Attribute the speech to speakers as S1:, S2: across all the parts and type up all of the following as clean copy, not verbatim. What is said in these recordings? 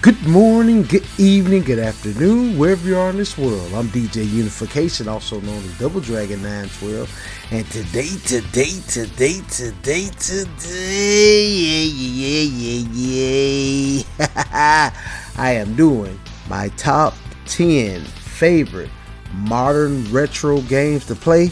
S1: Good morning, good evening, good afternoon, wherever you are in this world. I'm DJ Unification, also known as Double Dragon 912. And today, I am doing my top 10 favorite modern retro games to play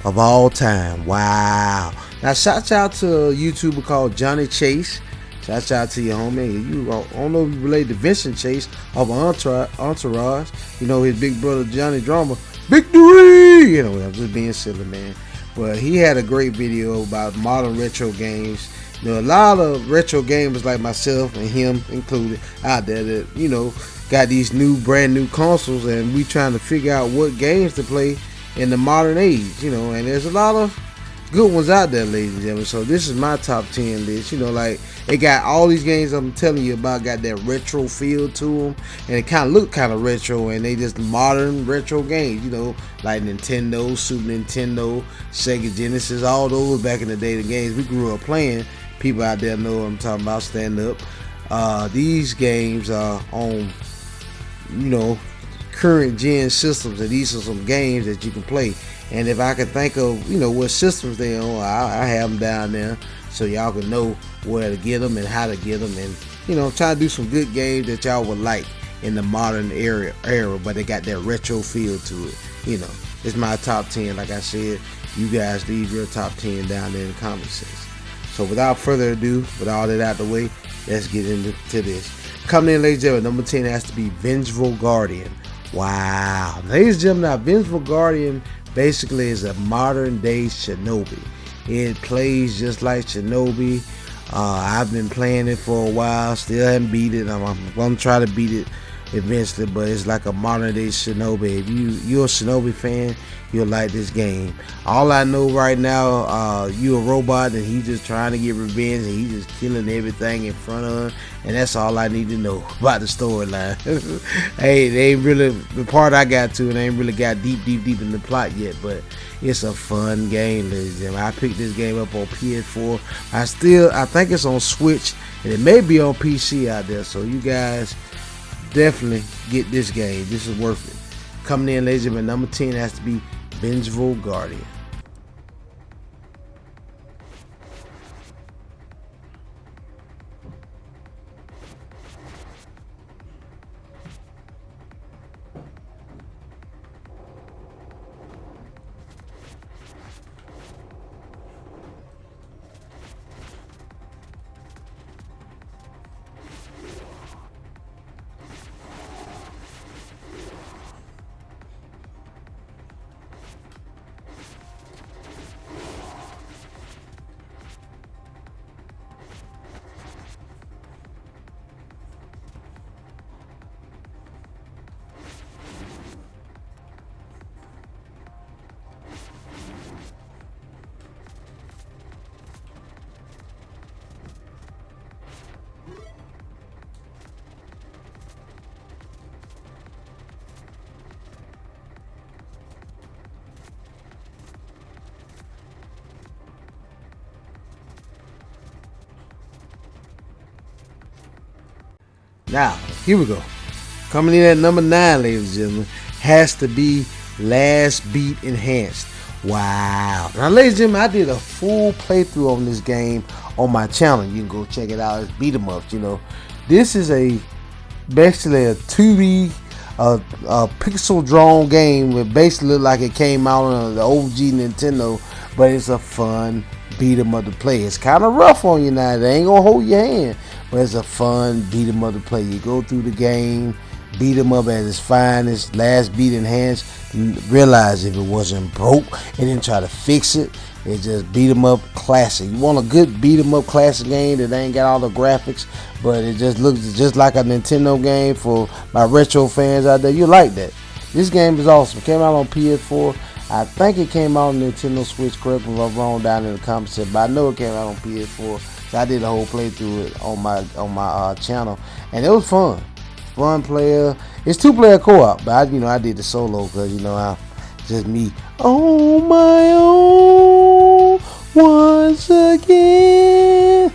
S1: of all time. Wow. Now, shout out to a YouTuber called Johnny Chase. Shout out to your homie. I don't know if you relate to Vincent Chase of Entourage. You know, his big brother Johnny Drama. Victory! You know, I'm just being silly, man. But he had a great video about modern retro games. You know, a lot of retro gamers like myself and him included out there that, you know, got these brand new consoles, and we trying to figure out what games to play in the modern age, you know, and there's a lot of good ones out there, ladies and gentlemen. So this is my top 10 list. You know, like, it got all these games I'm telling you about got that retro feel to them, and it kind of look kind of retro, and they just modern retro games, you know, like Nintendo, Super Nintendo, Sega Genesis, all those back in the day, the games we grew up playing. People out there know what I'm talking about. Stand up. These games are on, you know, current gen systems, and these are some games that you can play. And if I can think of, you know, what systems they on, I have them down there so y'all can know where to get them and how to get them, and, you know, try to do some good games that y'all would like in the modern era, but they got that retro feel to it. You know, it's my top 10. Like I said, you guys leave your top 10 down there in the comment section. So without further ado, with all that out the way, let's get into this. Coming in, ladies and gentlemen, number 10 has to be Vengeful Guardian. Wow. Ladies and gentlemen, now Vengeful Guardian basically is a modern day Shinobi. It plays just like Shinobi. I've been playing it for a while, still haven't beat it. I'm gonna try to beat it eventually, but it's like a modern day Shinobi. If you're a Shinobi fan, you'll like this game. All I know right now, you a robot and he's just trying to get revenge, and he's just killing everything in front of him, and that's all I need to know about the storyline. Hey, they ain't really, the part I got to, and they ain't really got deep in the plot yet, but it's a fun game, ladies and gentlemen. I picked this game up on PS4. I think it's on Switch, and it may be on PC out there, so you guys definitely get this game. This is worth it. Coming in, ladies and gentlemen, number 10 has to be Vengeful Guardian. Now, here we go. Coming in at number 9, ladies and gentlemen, has to be Last Beat Enhanced. Wow. Now, ladies and gentlemen, I did a full playthrough on this game on my channel. You can go check it out. It's beat 'em ups, you know. This is basically a 2D pixel drawn game that basically look like it came out on the OG Nintendo, but it's a fun beat 'em up to play. It's kind of rough on you now. They ain't gonna hold your hand, but it's a fun beat 'em up to play. You go through the game, beat 'em up at its finest, Last Beat Enhanced. Realize if it wasn't broke, and then try to fix it. It's just beat 'em up classic. You want a good beat 'em up classic game that ain't got all the graphics, but it just looks just like a Nintendo game for my retro fans out there. You like that? This game is awesome. It came out on PS4. I think it came out on Nintendo Switch. Correct me if I'm wrong down in the comments, but I know it came out on PS4. So I did a whole playthrough it on my channel, and it was fun. Fun player. It's 2-player co-op, but I did the solo because just me on my own once again.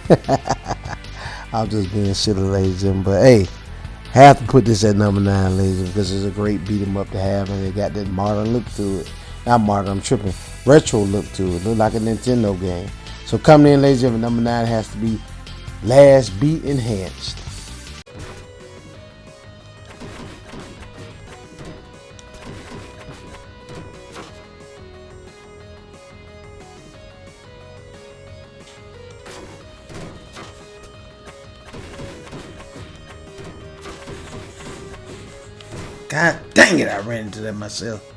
S1: I'm just being silly, ladies and gentlemen. But hey, Have to put this at number 9, ladies, because it's a great beat 'em up to have, and it got that modern look to it. Not modern, I'm tripping. Retro look to it. Look like a Nintendo game. So coming in, ladies and gentlemen, number 9 has to be Last Beat Enhanced. God dang it, I ran into that myself.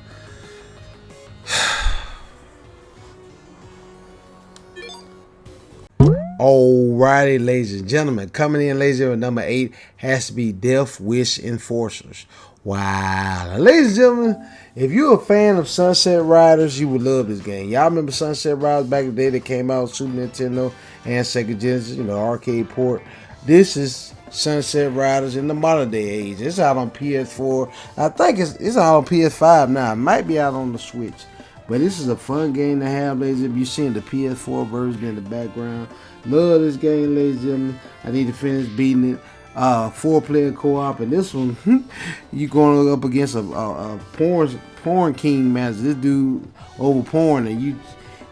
S1: Alrighty, ladies and gentlemen, coming in, ladies and gentlemen, number 8 has to be Death Wish Enforcers. Wow. Now, ladies and gentlemen, if you're a fan of Sunset Riders, you would love this game. Y'all remember Sunset Riders back in the day that came out on Super Nintendo and Sega Genesis, arcade port. This is Sunset Riders in the modern day age. It's out on PS4. I think it's out on PS5 now. It might be out on the Switch. But this is a fun game to have, ladies. If you're seeing the PS4 version in the background, love this game, ladies and gentlemen. I need to finish beating it. 4-player co-op, and this one, you going up against a porn king master. This dude over porn, and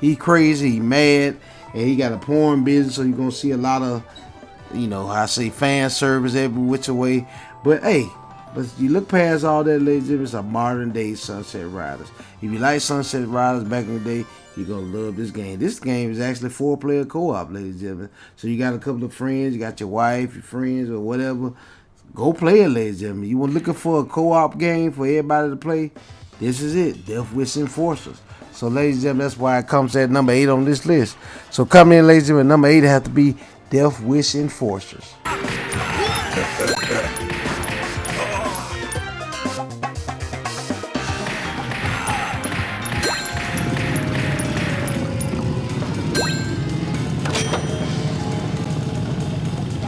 S1: he crazy, he mad, and he got a porn business. So you're gonna see a lot of, I say fan service every which way. But hey. But you look past all that, ladies and gentlemen, it's a modern day Sunset Riders. If you like Sunset Riders back in the day, you're going to love this game. This game is actually 4-player co-op, ladies and gentlemen. So you got a couple of friends, you got your wife, your friends, or whatever. Go play it, ladies and gentlemen. You want looking for a co-op game for everybody to play? This is it, Death Wish Enforcers. So, ladies and gentlemen, that's why it comes at number 8 on this list. So coming in, ladies and gentlemen, number 8 has to be Death Wish Enforcers.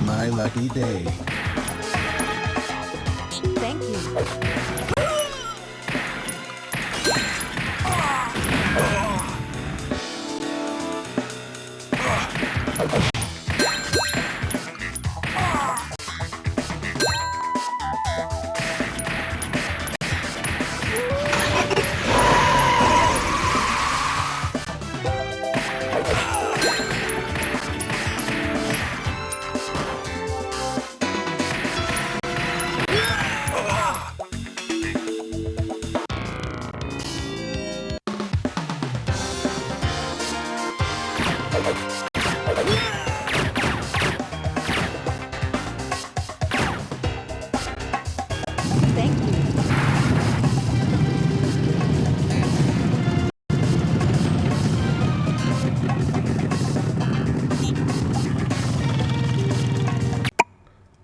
S1: My lucky day.
S2: Thank you. Thank you.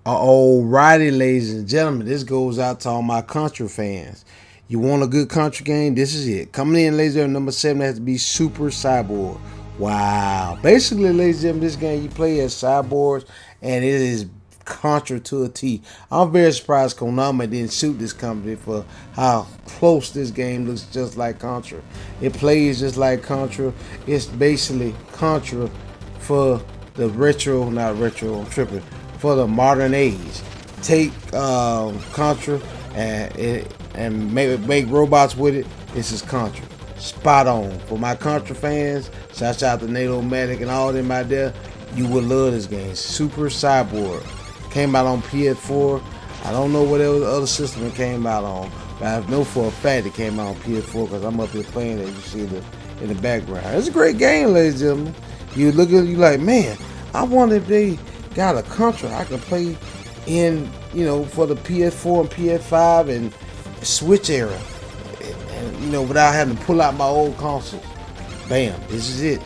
S1: Alrighty, ladies and gentlemen, this goes out to all my Contra fans. You want a good Contra game? This is it. Coming in, ladies and gentlemen, number 7 has to be Super Cyborg. Wow. Basically, ladies and gentlemen, this game you play as cyborgs, and it is Contra to a T. I'm very surprised Konami didn't suit this company for how close this game looks, just like Contra. It plays just like Contra. It's basically Contra for the retro, not retro, I'm tripping, for the modern age. Take Contra and make robots with it. This is Contra. Spot on. For my Contra fans, shout out to Nate-O-Matic and all them out there. You will love this game. Super Cyborg. Came out on PS4. I don't know what other system it came out on, but I know for a fact it came out on PS4 because I'm up here playing it. You see in the background. It's a great game, ladies and gentlemen. You look at it, you like, man, I wonder if they got a Contra I can play in, for the PS4 and PS5 and Switch era, and without having to pull out my old console. Bam, this is it.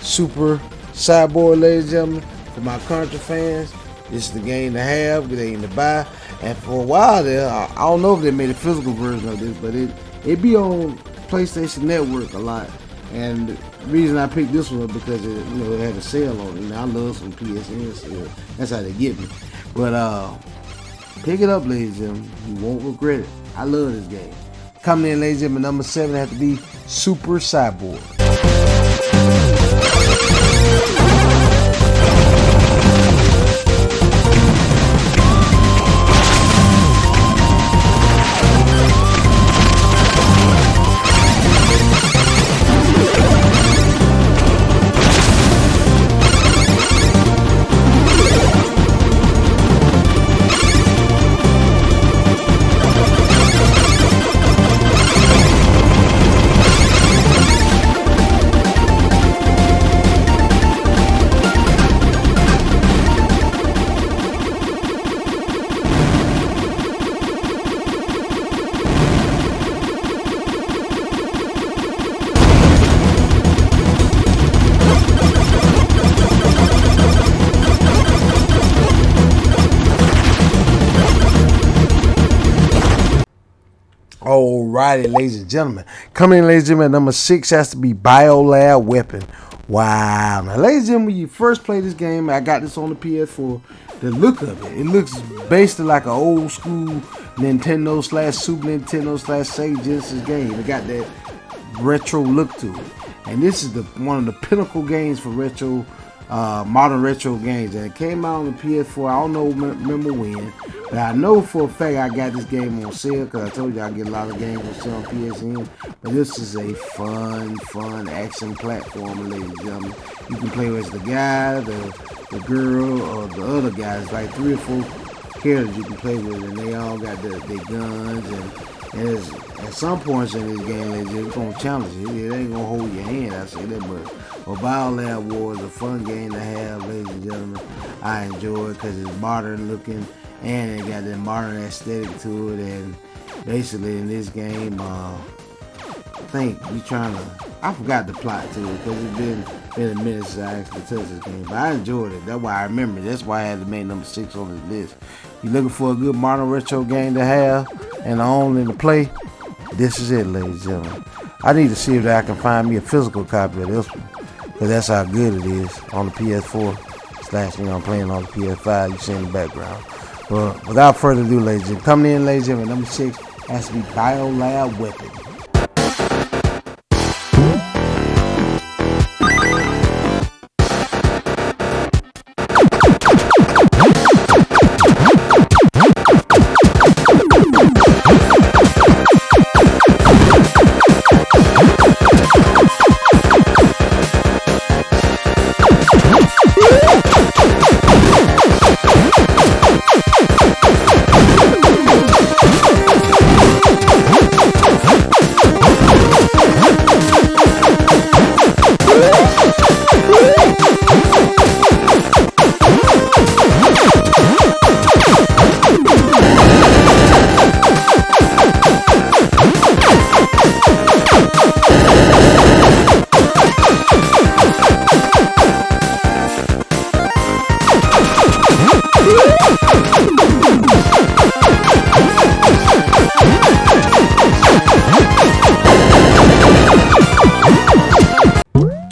S1: Super Cyborg, ladies and gentlemen. For my Contra fans, this is the game to have, the game to buy. And for a while there, I don't know if they made a physical version of this, but it be on PlayStation Network a lot. And the reason I picked this one because it had a sale on it. I love some PSN sales. That's how they get me. But pick it up, ladies and gentlemen. You won't regret it. I love this game. Coming in, ladies and gentlemen, number 7 has to be Super Cyborg. Alrighty, ladies and gentlemen. Coming in, ladies and gentlemen, number 6 has to be Biolab Weapon. Wow. Now, ladies and gentlemen, when you first play this game, I got this on the PS4. The look of it looks basically like an old school Nintendo / Super Nintendo / Sega Genesis game. It got that retro look to it. And this is one of the pinnacle games for retro, modern retro games. And it came out on the PS4. I don't know, remember when. But I know for a fact I got this game on sale because I told you I get a lot of games on sale on PSN. But this is a fun action platform, ladies and gentlemen. You can play as the guy, the girl, or the other guys. Like 3 or 4 characters you can play with, and they all got their guns. And at some points in this game, it's going to challenge you. It ain't going to hold your hand, I say that, but Biolab War is a fun game to have, ladies and gentlemen. I enjoy it because it's modern looking, and it got that modern aesthetic to it. And basically in this game, I think we trying to, I forgot the plot to it because it's been a minute since I actually touched this game, but I enjoyed it. That's why I remember it. That's why I had to make number 6 on this list. You looking for a good modern retro game to have and own and to play? This is it, ladies and gentlemen. I need to see if I can find me a physical copy of this one, because that's how good it is on the PS4 / I'm playing on the PS5. You see in the background. But without further ado, ladies and gentlemen, coming in, ladies and gentlemen, number 6 has to be Biolab Weapon.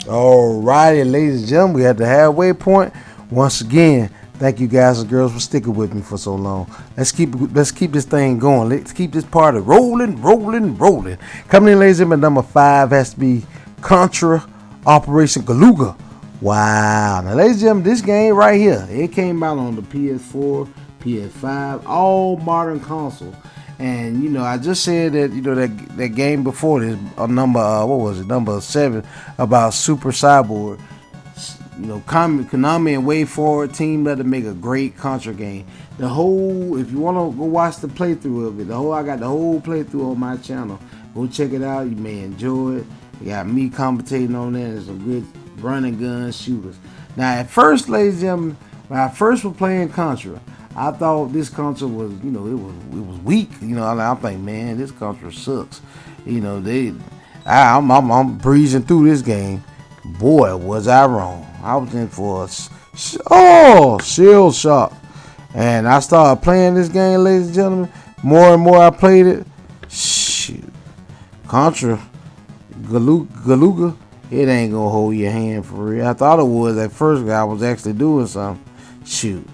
S1: Alrighty, ladies and gentlemen, we at the halfway point. Once again, thank you guys and girls for sticking with me for so long. Let's keep this thing going. Let's keep this party rolling. Coming in, ladies and gentlemen, number 5 has to be Contra Operation Galuga. Wow. Now, ladies and gentlemen, this game right here, it came out on the PS4, PS5, all modern consoles. And you know, I just said that, you know, that game before this, number 7, about Super Cyborg. You know, Konami and WayForward teamed up to make a great Contra game. The whole, if you want to go watch the playthrough of it, I got the whole playthrough on my channel. Go check it out. You may enjoy it. You got me commentating on that. There's some good running gun shooters. Now, at first, ladies and gentlemen, when I first was playing Contra, I thought this Contra was, you know, it was weak. You know, I'm thinking, man, this Contra sucks. You know, I'm breezing through this game. Boy, was I wrong. I was in for a shell shock. And I started playing this game, ladies and gentlemen. More and more I played it. Shoot. Contra Galuga, it ain't gonna hold your hand for real. I thought it was at first. I was actually doing something. Shoot.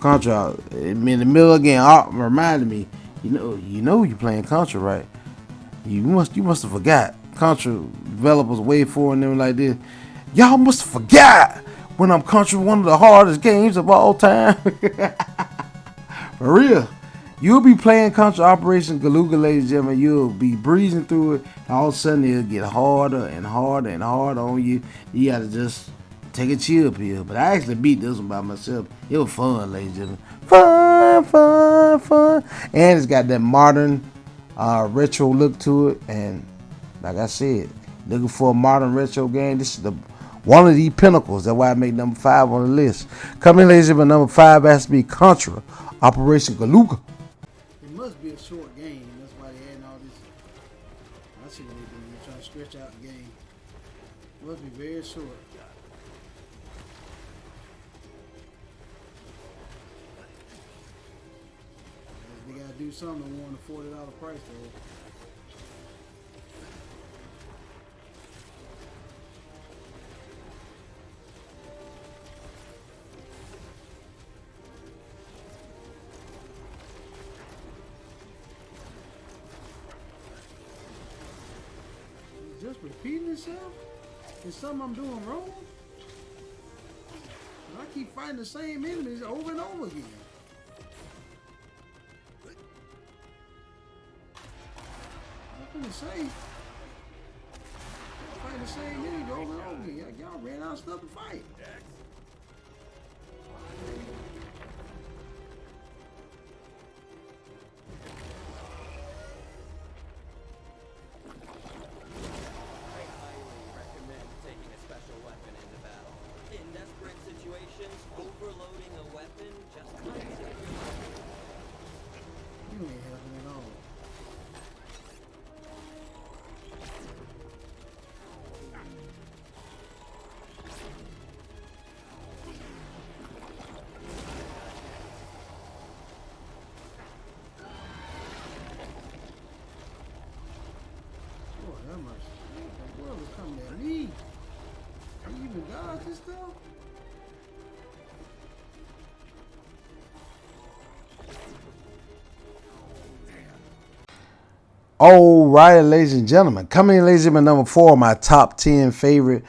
S1: Contra, in the middle again, reminded me, you know you're playing Contra, right? You must have forgot. Contra developers WayForward and them like this. Y'all must have forgot when I'm Contra, one of the hardest games of all time. For real. You'll be playing Contra Operation Galuga, ladies and gentlemen. You'll be breezing through it. All of a sudden, it'll get harder and harder and harder on you. You got to just take a chill pill. But I actually beat this one by myself. It was fun, ladies and gentlemen. Fun. And it's got that modern retro look to it. And like I said, looking for a modern retro game, this is one of the pinnacles. That's why I make number 5 on the list. Coming in, ladies and gentlemen, number 5 has to be Contra Operation Galuga.
S3: It must be a short game. That's why they're adding all this. I see what they're doing. They're trying to stretch out the game. It must be very short. They gotta do something to warrant a $40 price though. repeating itself? Is something I'm doing wrong? I keep fighting the same enemies over and over again. I'm gonna say, fighting the same enemies over and over again. Y'all ran out of stuff to fight.
S4: Overloading a weapon just might save your life.
S3: You ain't helping at all. Lord have mercy. That world is coming at me. You even dodge this stuff?
S1: All right, ladies and gentlemen, coming in, ladies and gentlemen, number 4 of my top 10 favorite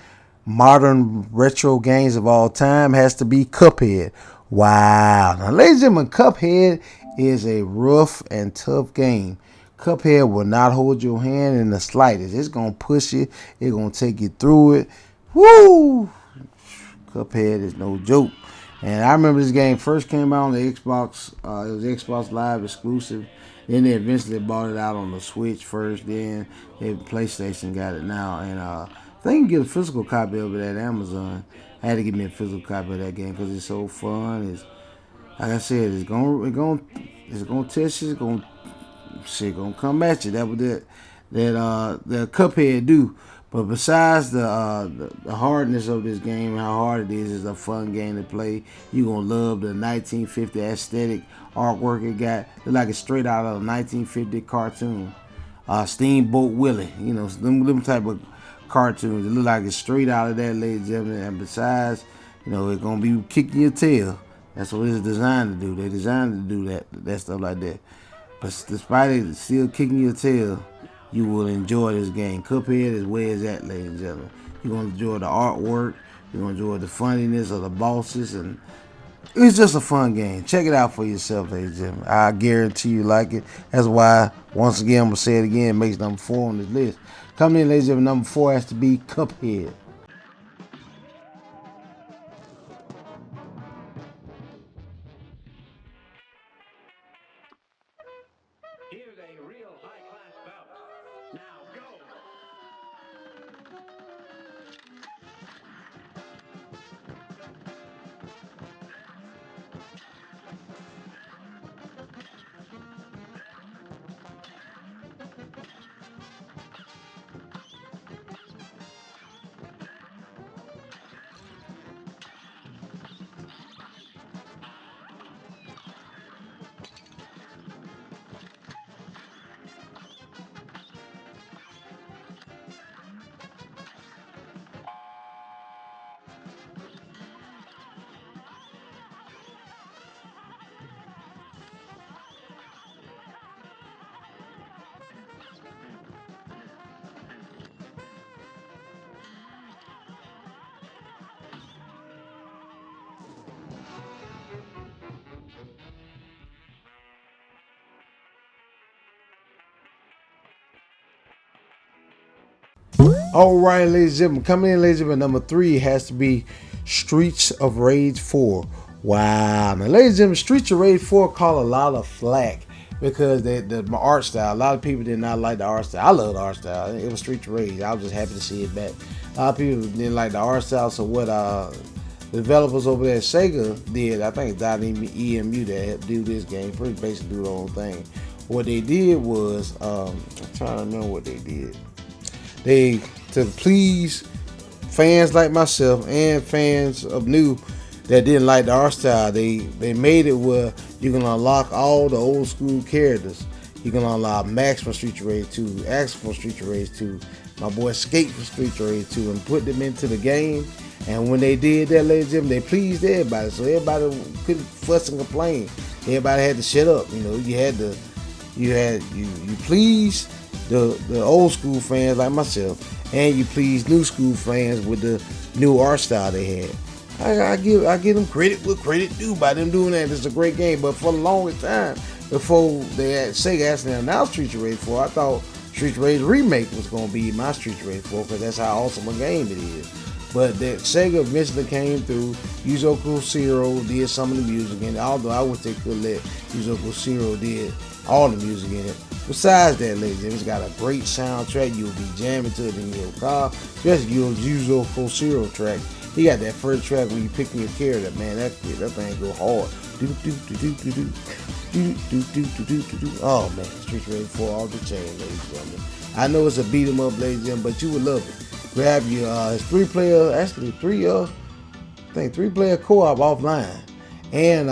S1: modern retro games of all time has to be Cuphead. Wow. Now, ladies and gentlemen, Cuphead is a rough and tough game. Cuphead will not hold your hand in the slightest. It's going to push you. It's going to take you through it. Woo! Cuphead is no joke. And I remember this game first came out on the Xbox. It was Xbox Live exclusive. Then they eventually bought it out on the Switch first. Then PlayStation got it now. And I think you can get a physical copy of it at Amazon. I had to get me a physical copy of that game because it's so fun. It's, like I said, it's gonna test you. It's gonna come at you. That what the Cuphead do. But besides the hardness of this game, how hard it is a fun game to play. You're going to love the 1950 aesthetic artwork it got. Look like it's straight out of a 1950 cartoon. Steamboat Willie, you know, them type of cartoons. It look like it's straight out of that, ladies and gentlemen. And besides, you know, it's going to be kicking your tail. That's what it's designed to do. They designed to do that stuff like that. But despite it still kicking your tail, you will enjoy this game. Cuphead is where it's at, ladies and gentlemen. You're going to enjoy the artwork. You're going to enjoy the funniness of the bosses. And it's just a fun game. Check it out for yourself, ladies and gentlemen. I guarantee you like it. That's why, once again, I'm going to say it again. It makes number 4 on this list. Coming in, ladies and gentlemen, number 4 has to be Cuphead.
S5: Here's a real high-class bout. Now go!
S1: All right, ladies and gentlemen, coming in, ladies and gentlemen, number 3 has to be Streets of Rage 4. Wow. Now, ladies and gentlemen, Streets of Rage 4 caught a lot of flack because my art style. A lot of people did not like the art style. I love the art style. It was Streets of Rage. I was just happy to see it back. A lot of people didn't like the art style, so what the developers over there at Sega did, I think it's .emu that helped do this game, pretty basically do the whole thing. What they did was, I'm trying to remember what they did. They, to please fans like myself and fans of new that didn't like the art style, they made it where you can unlock all the old school characters. You can unlock Max from Street Rage 2, Axe from Street Rage 2, my boy Skate from Street Rage 2, and put them into the game. And when they did that, ladies and gentlemen, they pleased everybody. So everybody couldn't fuss and complain. Everybody had to shut up. You know, you pleased the old school fans like myself, and you please new school fans with the new art style they had. I give them credit with credit due by them doing that. It's a great game, but for the longest time before they had Sega actually announced Streets of Rage 4, I thought Streets of Rage remake was gonna be my Streets of Rage 4 because that's how awesome a game it is. But that Sega eventually came through. Yuzo Koshiro did some of the music in it, although I wish they could let Yuzo Koshiro did all the music in it. Besides that, ladies and gentlemen, it's got a great soundtrack. You'll be jamming to it in your car, especially your Yuzo Koshiro track. He got that first track when you picking your character, man. That thing go hard. Oh man, Streets of Rage 4 off the chain, ladies and gentlemen. I know it's a beat 'em up, ladies and gentlemen, but you would love it. Grab your it's three player co-op offline, and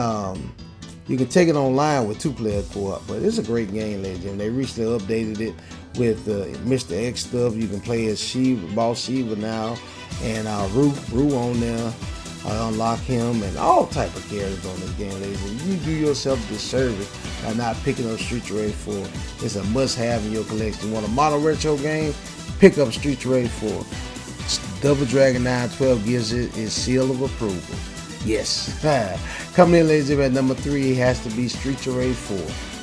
S1: you can take it online with 2-player co-op. But it's a great game, ladies and gentlemen. They recently updated it with Mr. X stuff. You can play as Shiva, Boss Shiva now, and Rue on there. Unlock him and all type of characters on this game, ladies. And you do yourself a disservice by not picking up Streets of Rage 4. It's a must-have in your collection. You want a modern retro game? Pick up Streets of Rage 4. Double Dragon 912 gives it its seal of approval. Yes. Coming in, ladies and gentlemen, at number 3 has to be Streets of Rage 4.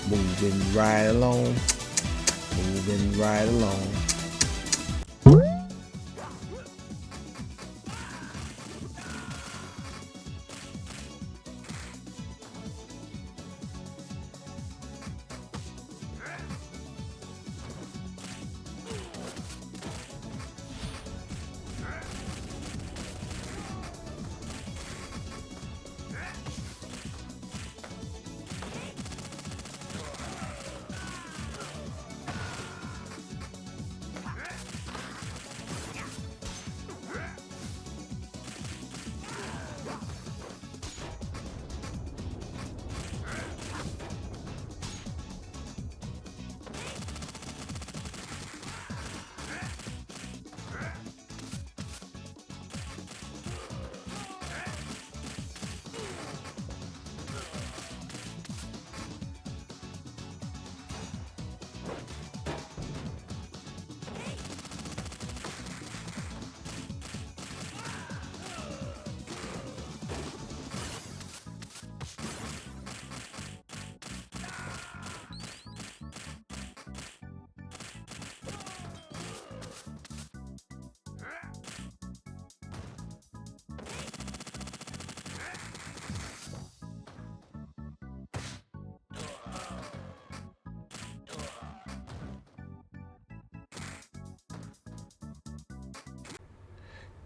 S1: Moving right along. Moving right along.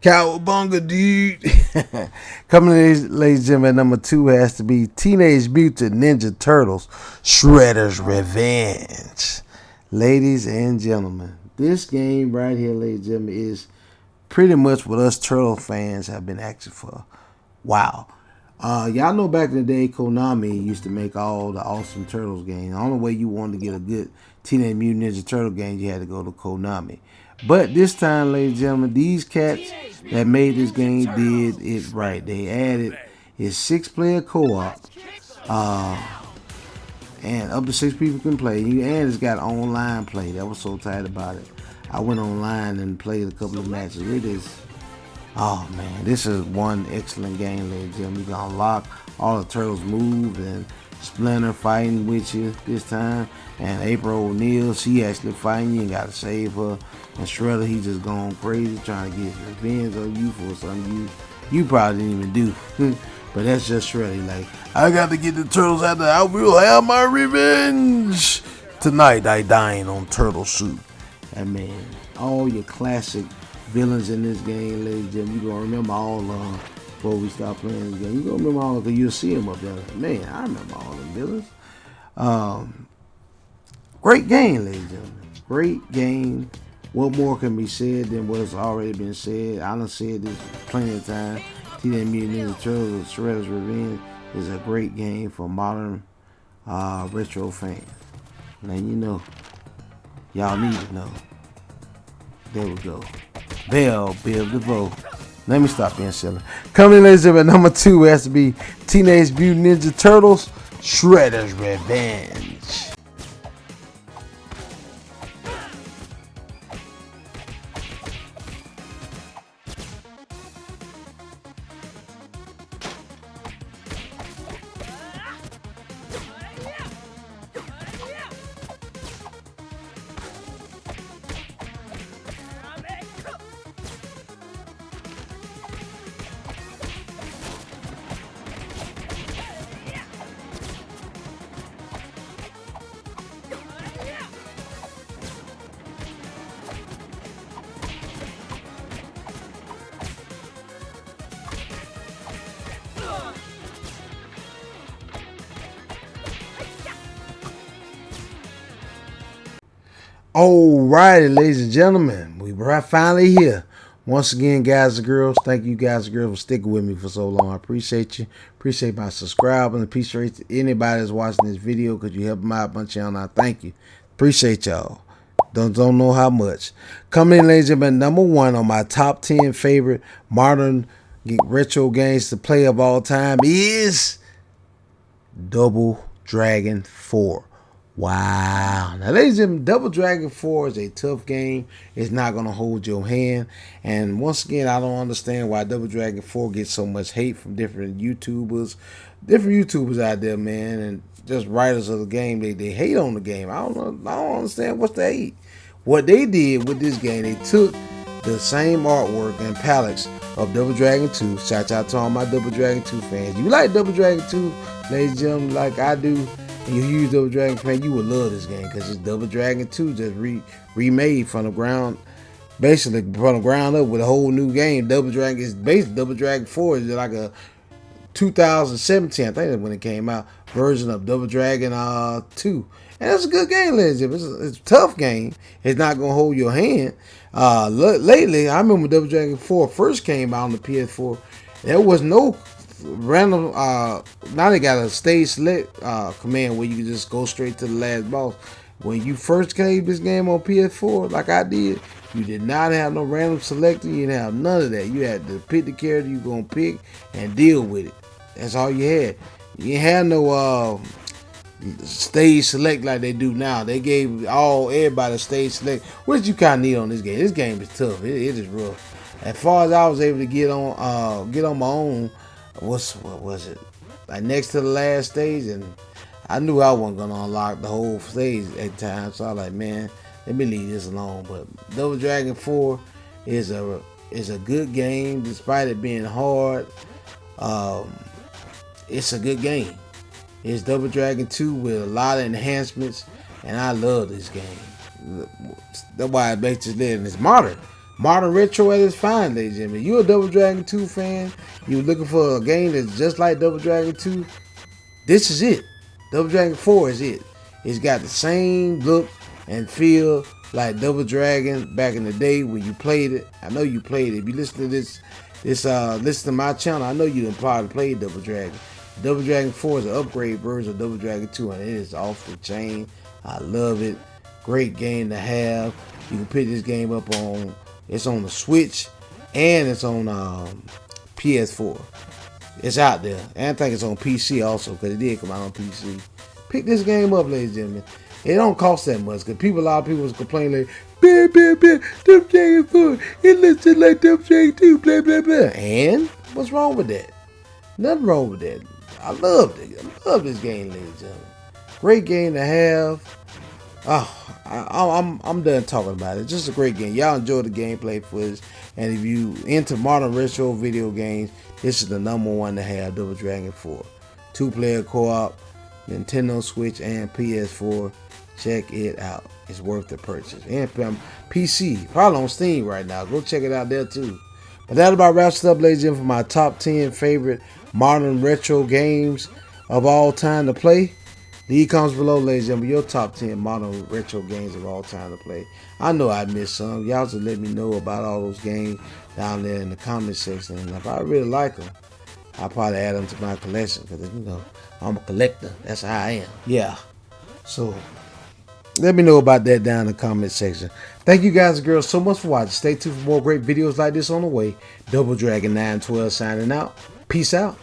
S1: Cowabunga, dude. Coming in, ladies and gentlemen, at number 2 has to be Teenage Mutant Ninja Turtles Shredder's Revenge. Ladies and gentlemen, this game right here, ladies and gentlemen, is pretty much what us Turtle fans have been asking for. Wow. Y'all know back in the day, Konami used to make all the awesome Turtles games. The only way you wanted to get a good Teenage Mutant Ninja Turtle game, you had to go to Konami. But this time, ladies and gentlemen, these cats that made this game did it right. They added his 6-player co-op, and up to 6 people can play. And it's got online play. That was so tight about it. I went online and played a couple of matches. It is, oh man, this is one excellent game, ladies and gentlemen. You can unlock all the Turtles moves, and Splinter fighting with you this time, and April O'Neil, she actually fighting you and gotta save her. And Shredder, he just going crazy trying to get revenge on you for something you probably didn't even do. But that's just Shredder. He like, I got to get the Turtles out there. I will have my revenge. Tonight I dine on turtle soup. And man, all your classic villains in this game, ladies and gentlemen, you gonna remember all of them before we start playing this game. You gonna remember all of them because you'll see them up there. Man, I remember all them villains. Great game, ladies and gentlemen. Great game. What more can be said than what's already been said? I done said this plenty of times. Teenage Mutant Ninja Turtles Shredder's Revenge is a great game for modern retro fans. Now you know. Y'all need to know. There we go. Bill DeVoe. Let me stop being silly. Coming in, ladies and gentlemen, number 2 has to be Teenage Mutant Ninja Turtles Shredder's Revenge. Alrighty, ladies and gentlemen, we are finally here. Once again, guys and girls, thank you guys and girls for sticking with me for so long. I appreciate you. Appreciate my subscribing. Appreciate anybody that's watching this video because you help me out a bunch of y'all. I thank you. Appreciate y'all. Don't know how much. Coming in, ladies and gentlemen, number 1 on my top 10 favorite modern retro games to play of all time is Double Dragon 4. Wow. Now, ladies and gentlemen, Double Dragon 4 is a tough game. It's not going to hold your hand. And once again, I don't understand why Double Dragon 4 gets so much hate from different YouTubers. Different YouTubers out there, man, and just writers of the game. They hate on the game. I don't understand what's the hate. What they did with this game, they took the same artwork and palettes of Double Dragon 2. Shout out to all my Double Dragon 2 fans. You like Double Dragon 2, ladies and gentlemen, like I do, and you use Double Dragon fan, you would love this game because it's Double Dragon 2 just remade from the ground, basically from the ground up with a whole new game. Double Dragon is basically Double Dragon 4 is like a 2017, I think that's when it came out, version of Double Dragon 2. And it's a good game, ladies and gentlemen. It's a tough game. It's not going to hold your hand. Lately, I remember Double Dragon 4 first came out on the PS4. There was no random, now they got a stage select command where you can just go straight to the last boss. When you first played this game on PS4, like I did, you did not have no random selector. You didn't have none of that. You had to pick the character you're going to pick and deal with it. That's all you had. You didn't have no stage select like they do now. They gave everybody stage select, which you kind of need on this game. This game is tough. It is rough. As far as I was able to get on my own, what was it? Like next to the last stage, and I knew I wasn't gonna unlock the whole stage at times. So I was like, man, let me leave this alone. But Double Dragon 4 is a good game, despite it being hard. It's a good game. It's Double Dragon 2 with a lot of enhancements, and I love this game. That's why it makes it lit, and it's modern. Modern retro at its fine, ladies and gentlemen. You're a Double Dragon 2 fan, you're looking for a game that's just like Double Dragon 2, this is it. Double Dragon 4 is it. It's got the same look and feel like Double Dragon back in the day when you played it. I know you played it. If you listen to listen to my channel, I know you done probably played Double Dragon. Double Dragon 4 is an upgrade version of Double Dragon 2, and it is off the chain. I love it. Great game to have. You can pick this game up on, it's on the Switch, and it's on PS4. It's out there. And I think it's on PC also, because it did come out on PC. Pick this game up, ladies and gentlemen. It don't cost that much, because a lot of people was complaining like, Double Dragon 4, it looks just like Double Dragon 2, blah, blah, blah. And what's wrong with that? Nothing wrong with that. I love it. I love this game, ladies and gentlemen. Great game to have. I'm done talking about it. Just a great game. Y'all enjoy the gameplay footage, and if you into modern retro video games, this is the #1 to have. Double Dragon 4, 2-player co-op, Nintendo Switch and PS4. Check it out. It's worth the purchase. And PC, probably on Steam right now. Go check it out there too. But that about wraps it up, ladies and gentlemen, for my top 10 favorite modern retro games of all time to play. Leave comments below, ladies and gentlemen, your top 10 modern retro games of all time to play. I know I missed some. Y'all just let me know about all those games down there in the comment section. And if I really like them, I'll probably add them to my collection because, you know, I'm a collector. That's how I am. Yeah. So let me know about that down in the comment section. Thank you guys and girls so much for watching. Stay tuned for more great videos like this on the way. Double Dragon 912 signing out. Peace out.